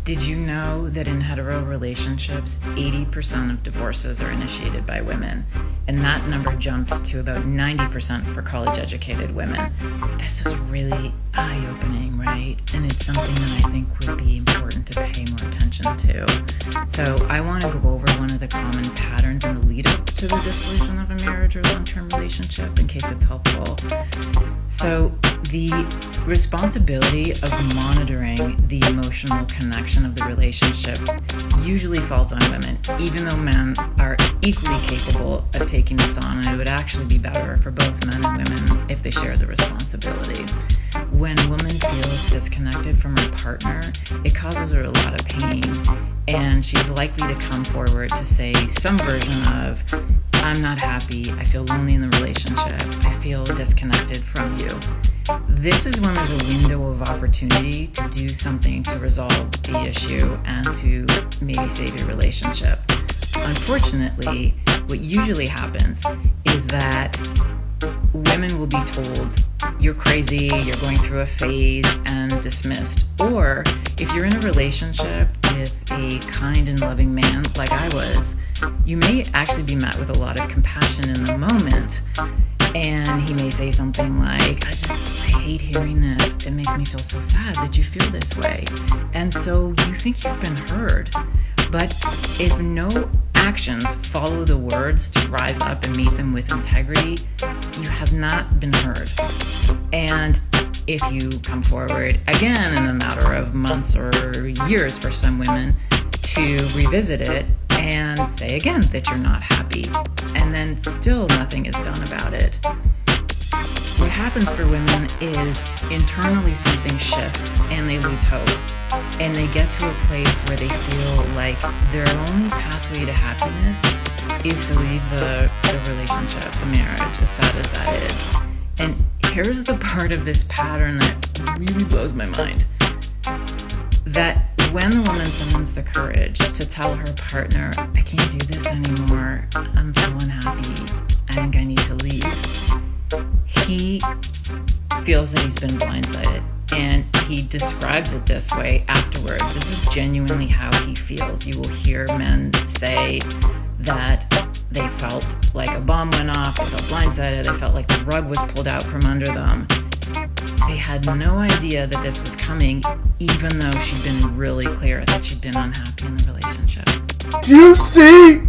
Did you know that in hetero relationships, 80% of divorces are initiated by women? And that number jumps to about 90% for college-educated women. This is really eye-opening, right? And it's something that I think would be important to pay more attention to. So I want to go over one of the common patterns in the lead-up to the dissolution of a marriage or long-term relationship in case it's helpful. So the responsibility of monitoring the emotional connection of the relationship usually falls on women, even though men are equally capable of taking this on, and it would actually be better for both men and women if they shared the responsibility. When a woman feels disconnected from her partner, it causes her a lot of pain, and she's likely to come forward to say some version of, I'm not happy, I feel lonely in the relationship, I feel disconnected from you. This is when there's a window of opportunity to do something to resolve the issue and to maybe save your relationship. Unfortunately, what usually happens is that women will be told, you're crazy, you're going through a phase, and dismissed. Or if you're in a relationship with a kind and loving man like I was, you may actually be met with a lot of compassion in the moment, and he may say something like, I hate hearing this, it makes me feel so sad that you feel this way. And so you think you've been heard. But if no actions follow the words to rise up and meet them with integrity, you have not been heard. And if you come forward again in a matter of months or years for some women to revisit it and say again that you're not happy, and then still nothing is done about it, what happens for women is internally something shifts and they lose hope. And they get to a place where they feel like their only pathway to happiness is to leave the relationship, the marriage, as sad as that is. And here's the part of this pattern that really blows my mind. That when the woman summons the courage to tell her partner, I can't do this anymore, I'm so unhappy, I think I need to leave, he feels that he's been blindsided. And he describes it this way afterwards. This is genuinely how he feels. You will hear men say that they felt like a bomb went off, they felt blindsided, they felt like the rug was pulled out from under them. They had no idea that this was coming, even though she'd been really clear that she'd been unhappy in the relationship. Do you see?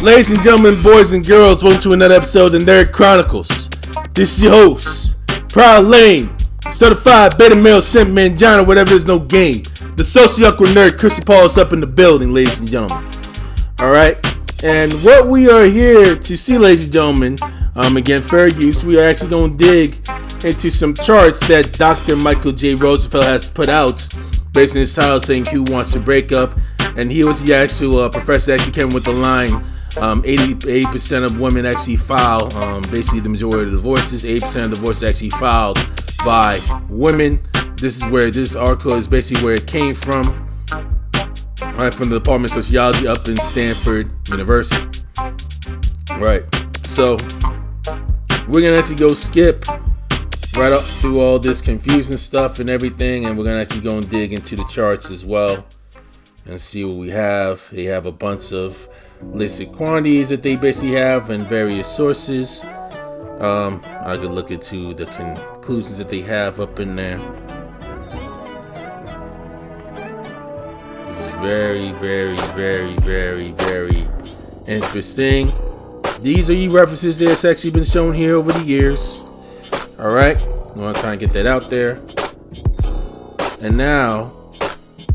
Ladies and gentlemen, boys and girls, welcome to another episode of the Nerd Chronicles. This is your host, Proud Lane, certified beta male simp mangina, whatever, there's no game. The socio-awkward nerd, Chrissy Paul, is up in the building, ladies and gentlemen. Alright, and what we are here to see, ladies and gentlemen, again, fair use, we are actually going to dig into some charts that Dr. Michael J. Rosenfeld has put out based on his title saying Who Wants the Breakup, and he was the actual professor that actually came with the line 80% of women actually file, basically the majority of divorces, 80% of divorces actually filed by women. This is where this article is basically where it came from, right, from the Department of Sociology up in Stanford University. Right, so we're gonna actually go skip right up through all this confusing stuff and everything, and we're gonna actually go and dig into the charts as well and see what we have. They have a bunch of listed quantities that they basically have and various sources. I could look into the conclusions that they have up in there. This is very, very, very, very, very interesting. These are references that's actually been shown here over the years. Alright, I want to try and get that out there. And now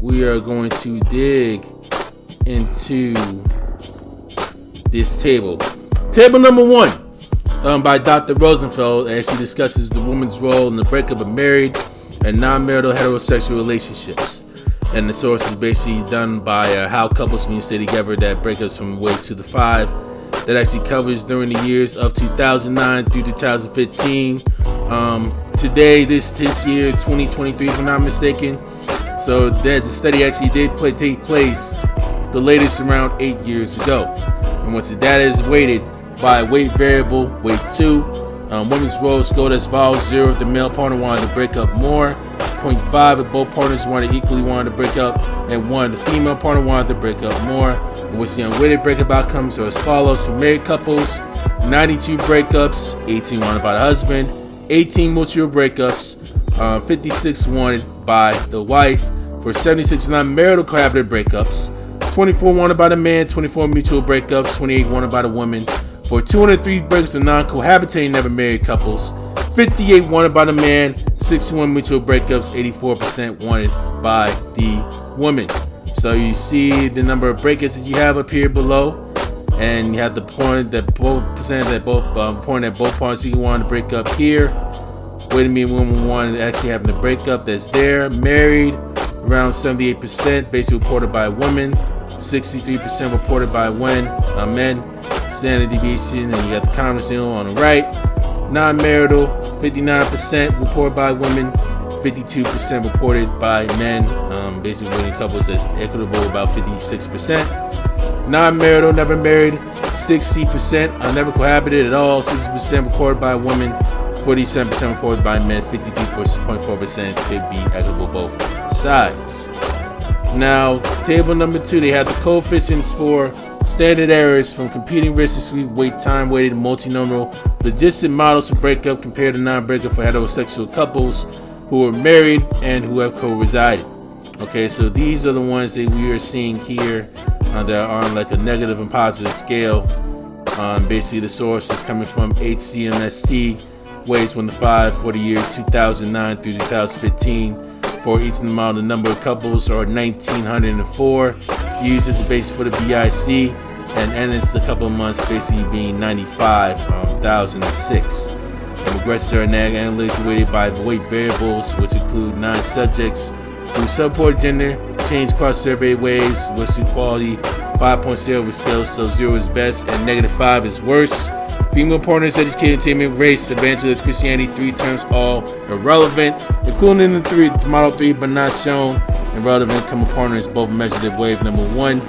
we are going to dig into this table. Table number 1 by Dr. Rosenfeld actually discusses the woman's role in the breakup of married and non-marital heterosexual relationships. And the source is basically done by how couples can stay together that breakups from way to the 5. That actually covers during the years of 2009 through 2015. Today, this year is 2023 if I'm not mistaken. So that the study actually did take place the latest around 8 years ago. And once the data is weighted by weight variable, weight 2, Women's role scored as follows: 0 if the male partner wanted to break up more, 0.5 if both partners wanted to break up, and 1 the female partner wanted to break up more. In which the unweighted breakup outcomes are as follows: for married couples, 92 breakups, 18 wanted by the husband, 18 mutual breakups, 56 wanted by the wife. For 76 non-marital cohabited breakups, 24 wanted by the man, 24 mutual breakups, 28 wanted by the woman. For 203 breakups of non-cohabitating never married couples, 58 wanted by the man, 61 mutual breakups, 84% wanted by the woman. So you see the number of breakups that you have up here below, and you have the point that both parties you want to break up here. Wait a minute, women wanted actually having the breakup that's there. Married, around 78%, basically reported by women. 63% reported by men. Standard deviation, and you got the conference on the right. Non-marital, 59% reported by women, 52% reported by men. Basically, winning couples that's equitable, about 56%. Non-marital, never married, 60%. Never cohabited at all, 60% reported by women, 47% reported by men, 52.4% could be equitable both sides. Now, table number 2, they have the coefficients for standard errors from competing risk to sweep weight time weighted multinomial logistic models for breakup compared to non-breakup for heterosexual couples who are married and who have co-resided. Okay, so these are the ones that we are seeing here that are on like a negative and positive scale. Basically, the source is coming from HCMST, weights 1 to 5 for the years 2009 through 2015. For each of them, the number of couples are 1,904, used as a basis for the BIC, and ends the couple of months basically being 95,006. And regrets are analytically weighted by weight variables, which include 9 subjects who support gender, change cross survey waves, what's equality, 5.0 with scale, so 0 is best and -5 is worse. Female partners, educated, entertainment, race, evangelist, Christianity, 3 terms, all irrelevant, including the model 3 but not shown. Irrelevant income partners both measured at wave number 1.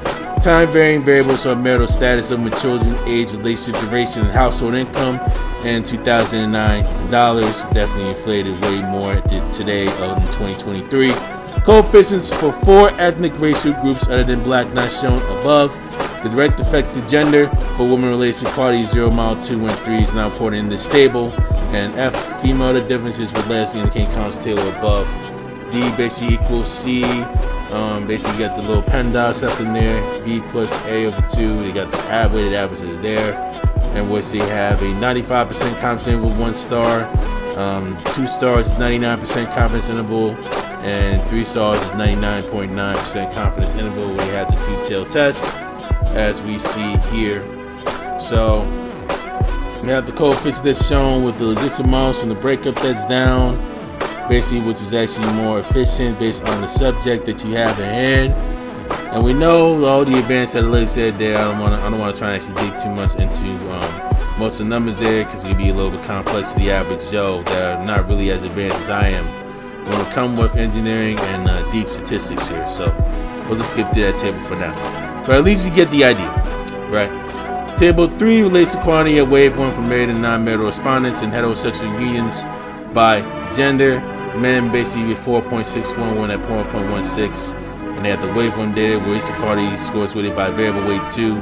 Time varying variables are marital status of with children, age, relationship duration, and household income. And 2009 dollars definitely inflated way more today in 2023. Coefficients for 4 ethnic racial groups other than black not shown above. The direct effect to gender for women related equality 0, mile 2, and 3 is now reported in this table. And F, female, the differences with less indicating counts table above. D basically equals C. Basically you got the little PEMDAS up in there. B plus A over 2. They got the weighted averages there. And which they have a 95% confidence interval, 1 star. 2 stars is 99% confidence interval. And 3 stars is 99.9% confidence interval. We had the 2-tailed test, as we see here. So we have the coefficients that's shown with the logistic models from the breakup that's down, basically, which is actually more efficient based on the subject that you have at hand. And we know all the advanced analytics said there. I don't want to try and actually dig too much into most of the numbers there because it can be a little bit complex to the average Joe that are not really as advanced as I am when it comes with engineering and deep statistics here. So we'll just skip to that table for now. But at least you get the idea, right? Table 3 relates to quantity at wave 1 for married and non-marital respondents in heterosexual unions by gender. Men basically get 4.61, one at 4.16. And they have the wave 1 data where each equality scores weighted by variable weight 2,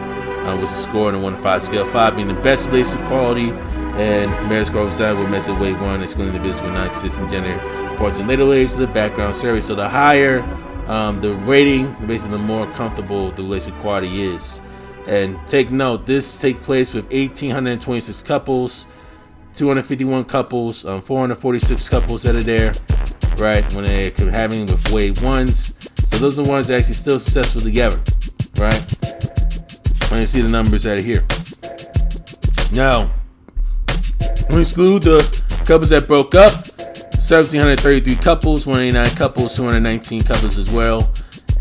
which is scored on a 1 to 5 scale. 5 being the best related equality, and marriage score design will measure wave 1, excluding individuals with non-consistent gender reports and later waves to the background survey. So the higher the rating, basically the more comfortable the related equality is. And take note, this takes place with 1,826 couples, 251 couples, 446 couples that are there, right, when they're having with wave 1s. So those are the ones that are actually still successful together, right? When you see the numbers that are here. Now, we exclude the couples that broke up, 1,733 couples, 189 couples, 219 couples as well.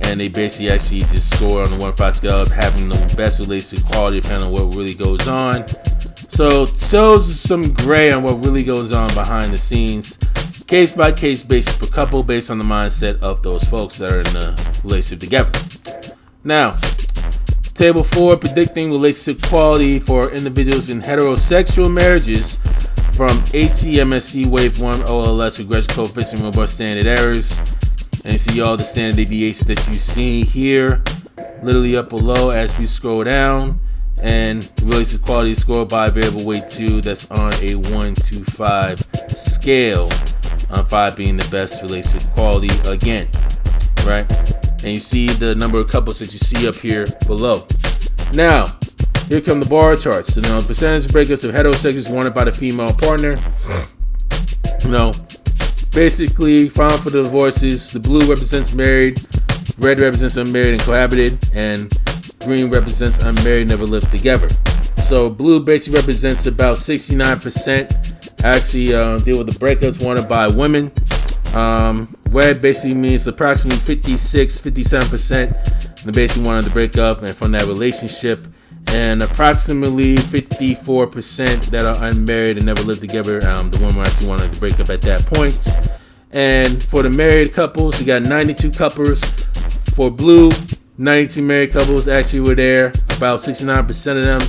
And they basically actually just score on the 1 to 5 scale, having the best related equality depending on what really goes on. So it shows some gray on what really goes on behind the scenes, case by case basis per couple, based on the mindset of those folks that are in the relationship together. Now, table 4, predicting relationship quality for individuals in heterosexual marriages from ATMSC Wave 1 OLS regression coefficient robust standard errors. And you see all the standard deviations that you see here, literally up below as we scroll down. And relative quality scored by variable weight 2, that's on a 1 to 5 scale, 5 being the best relative quality again, right? And you see the number of couples that you see up here below. Now, here come the bar charts. So now, the percentage of breakups of heterosexuals wanted by the female partner. Basically, final for the divorces, the blue represents married, red represents unmarried and cohabited, and green represents unmarried, never lived together. So blue basically represents about 69%. Actually, deal with the breakups wanted by women. Red basically means approximately 57% they basically wanted to break up and from that relationship, and approximately 54% that are unmarried and never lived together. The women actually wanted to break up at that point. And for the married couples, you got 92 couples. For blue, 92 married couples actually were there. About 69% of them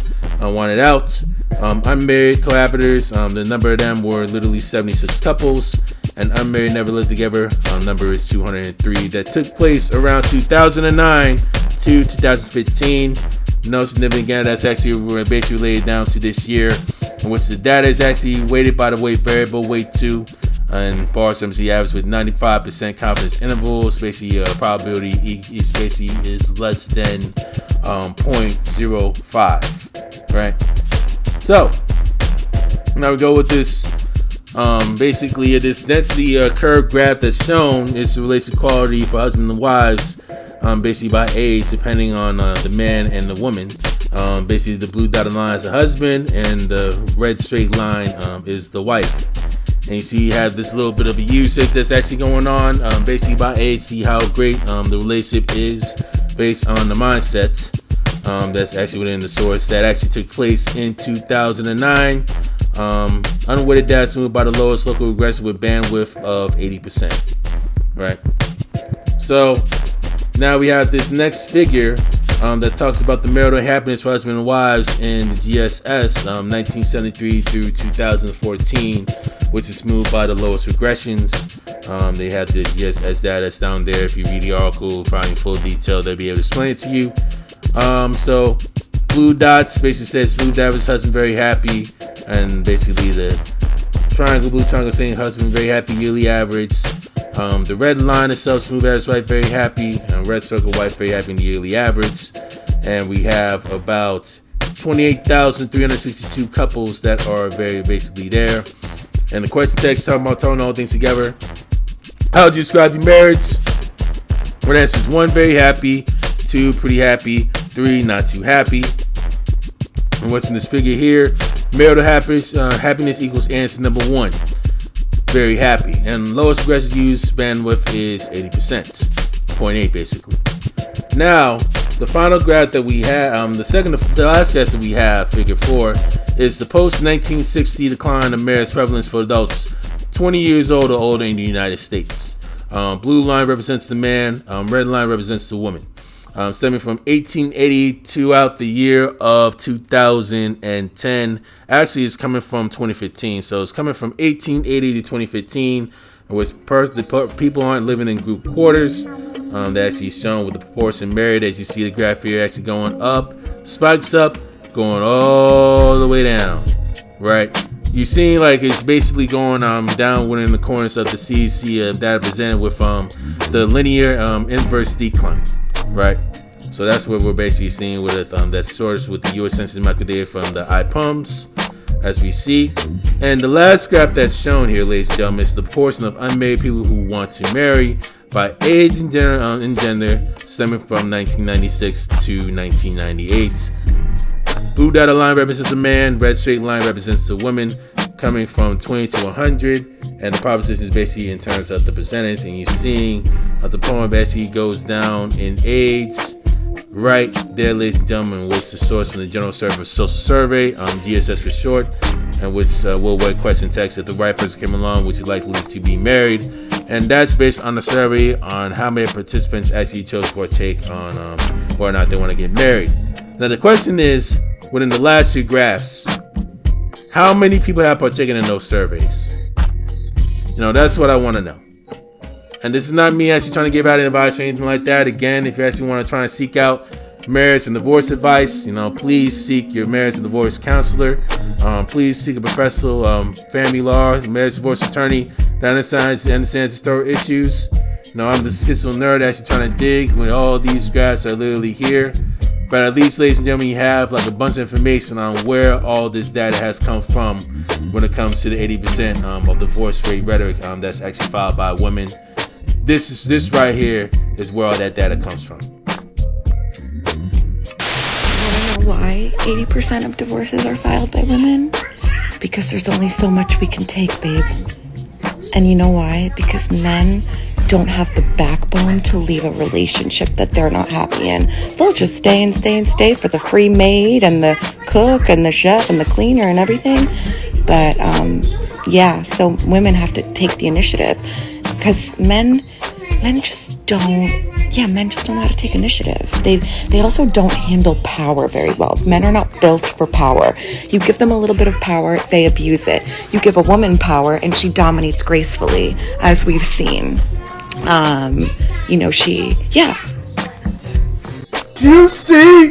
wanted out. Unmarried cohabitors, the number of them were literally 76 couples. And unmarried never lived together, number is 203. That took place around 2009 to 2015. No significant again, that's actually basically related down to this year, in which the data is actually weighted by the weight variable, weight 2, and bar sums the average with 95% confidence intervals. Basically, probability is less than 0.05, right? So now we go with this. Basically, this density curve graph that's shown is the relative quality for husbands and wives, basically by age, depending on the man and the woman. Basically, the blue dotted line is the husband, and the red straight line is the wife. And you see, you have this little bit of a usage that's actually going on, basically by age. See how great the relationship is based on the mindset that's actually within the source that actually took place in 2009. Unweighted data smooth by the lowest local regression with bandwidth of 80%, right? So now we have this next figure that talks about the marital happiness for husband and wives in the GSS 1973 through 2014, which is smoothed by the lowest regressions. They have the GSS data that's down there. If you read the article, probably in full detail, they'll be able to explain it to you. So blue dots basically says smooth average husband very happy, and basically the blue triangle saying husband very happy yearly average. The red line itself, smooth average wife very happy, and red circle wife very happy in the yearly average. And we have about 28,362 couples that are very basically there. And the question text talking about throwing all things together. How would you describe your marriage? One answer is 1, very happy, 2, pretty happy, 3, not too happy. And what's in this figure here? Marital happiness equals answer number 1, very happy. And lowest regression used bandwidth is 80%, 0.8 basically. Now, the final graph that we have, the last graph that we have, figure 4, is the post-1960 decline of marriage prevalence for adults 20 years old or older in the United States. Blue line represents the man, red line represents the woman. Stemming from 1880 to out the year of 2010. Actually, it's coming from 2015. So it's coming from 1880 to 2015, in which the people aren't living in group quarters. That actually is shown with the proportion married. As you see the graph here, actually going up, spikes up, going all the way down, right? You're seeing like it's basically going down within the corners of the CC data presented with the linear inverse decline. Right, so that's what we're basically seeing with it. That source with the U.S. Census medical data from the IPUMS, as we see. And the last graph that's shown here, ladies and gentlemen, is the proportion of unmarried people who want to marry by age and gender, stemming from 1996 to 1998. Blue dotted line represents a man, red straight line represents a woman, coming from 20 to 100, and the proposition is basically in terms of the percentage. And you're seeing the poem basically goes down in age right there, ladies and gentlemen, which the source from the General Service Social Survey, GSS for short, and which worldwide question text that the right person came along, which is likely to be married. And that's based on the survey on how many participants actually chose to partake on whether or not they want to get married. Now the question is, within the last two graphs, How many people have partaken in those surveys? That's what I want to know. And this is not me actually trying to give out advice or anything like that. Again, if you actually want to try and seek out marriage and divorce advice, please seek your marriage and divorce counselor. Please seek a professional family law, marriage divorce attorney that understands historical issues. I'm the schizo nerd actually trying to dig when all these graphs are literally here. But at least, ladies and gentlemen, you have like a bunch of information on where all this data has come from when it comes to the 80% of divorce rate rhetoric that's actually filed by women. This right here is where all that data comes from. You know why 80% of divorces are filed by women? Because there's only so much we can take, babe. And you know why? Because men don't have the backbone to leave a relationship that they're not happy in. They'll just stay and stay and stay for the free maid and the cook and the chef and the cleaner and everything. But so women have to take the initiative because men just don't know how to take initiative. They also don't handle power very well. Men are not built for power. You give them a little bit of power, they abuse it. You give a woman power and she dominates gracefully, as we've seen. Do you see